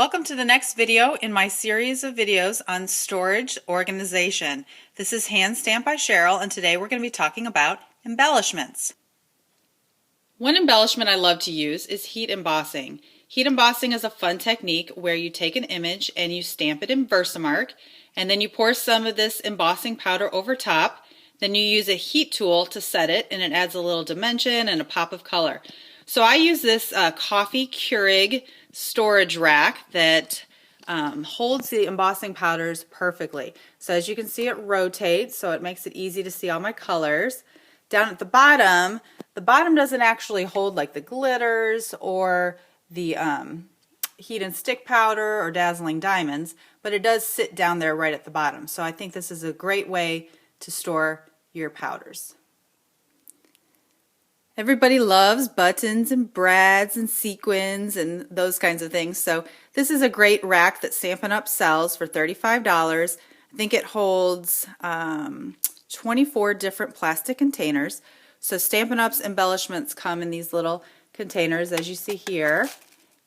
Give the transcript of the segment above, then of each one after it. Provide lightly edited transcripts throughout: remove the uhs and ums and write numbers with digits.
Welcome to the next video in my series of videos on storage organization. This is Hand Stamped by Cheryl, and today we're going to be talking about embellishments. One embellishment I love to use is heat embossing. Heat embossing is a fun technique where you take an image and you stamp it in Versamark, and then you pour some of this embossing powder over top. Then you use a heat tool to set it, and it adds a little dimension and a pop of color. So I use this coffee Keurig storage rack that holds the embossing powders perfectly. So as you can see, it rotates, so it makes it easy to see all my colors. Down at the bottom doesn't actually hold like the glitters or the heat and stick powder or dazzling diamonds, but it does sit down there right at the bottom. So I think this is a great way to store your powders. Everybody loves buttons and brads and sequins and those kinds of things. So this is a great rack that Stampin' Up! Sells for $35. I think it holds 24 different plastic containers. So Stampin' Up's embellishments come in these little containers, as you see here.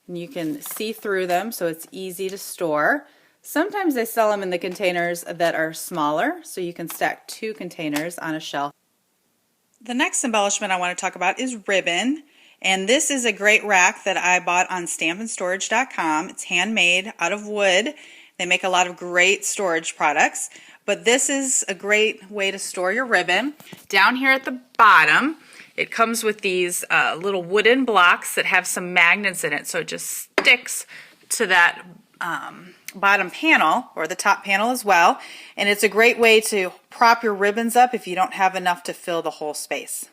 And you can see through them, so it's easy to store. Sometimes they sell them in the containers that are smaller, so you can stack 2 containers on a shelf. The next embellishment I want to talk about is ribbon, and this is a great rack that I bought on stampandstorage.com. It's handmade out of wood. They make a lot of great storage products, but this is a great way to store your ribbon. Down here at the bottom, it comes with these little wooden blocks that have some magnets in it, so it just sticks to that bottom panel, or the top panel as well, and it's a great way to prop your ribbons up if you don't have enough to fill the whole space.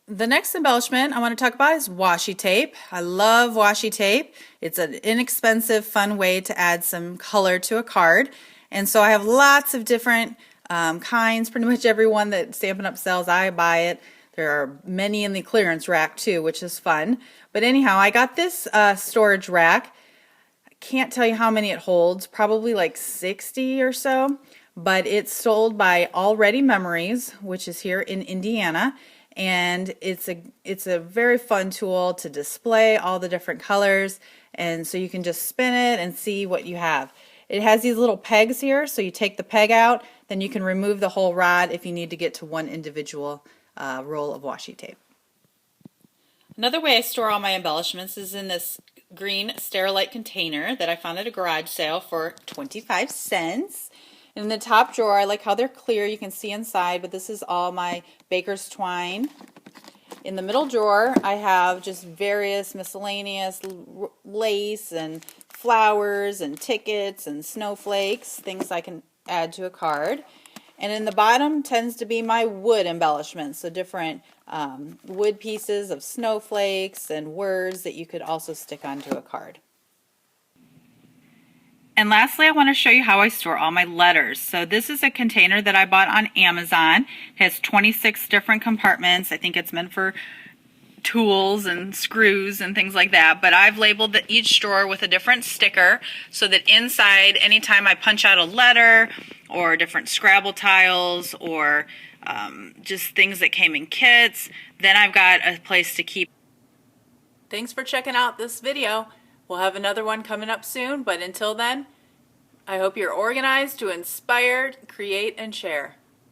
The next embellishment I want to talk about is washi tape. I love washi tape. It's an inexpensive, fun way to add some color to a card, and so I have lots of different kinds. Pretty much every one that Stampin' Up! Sells, I buy it. There are many in the clearance rack too, which is fun. But anyhow, I got this storage rack. Can't tell you how many it holds, probably like 60 or so, but it's sold by Already Memories, which is here in Indiana, and it's a very fun tool to display all the different colors, and so you can just spin it and see what you have. It has these little pegs here, so you take the peg out, then you can remove the whole rod if you need to get to one individual roll of washi tape. Another way I store all my embellishments is in this green Sterilite container that I found at a garage sale for 25 cents. In the top drawer, I like how they're clear. You can see inside, but this is all my baker's twine. In the middle drawer, I have just various miscellaneous lace and flowers and tickets and snowflakes, things I can add to a card. And in the bottom tends to be my wood embellishments, so different wood pieces of snowflakes and words that you could also stick onto a card. And lastly, I want to show you how I store all my letters. So this is a container that I bought on Amazon. It has 26 different compartments. I think it's meant for tools and screws and things like that, but I've labeled each drawer with a different sticker so that inside, anytime I punch out a letter or different Scrabble tiles or just things that came in kits, then I've got a place to keep. Thanks for checking out this video. We'll have another one coming up soon, but until then, I hope you're organized to inspire, create, and share.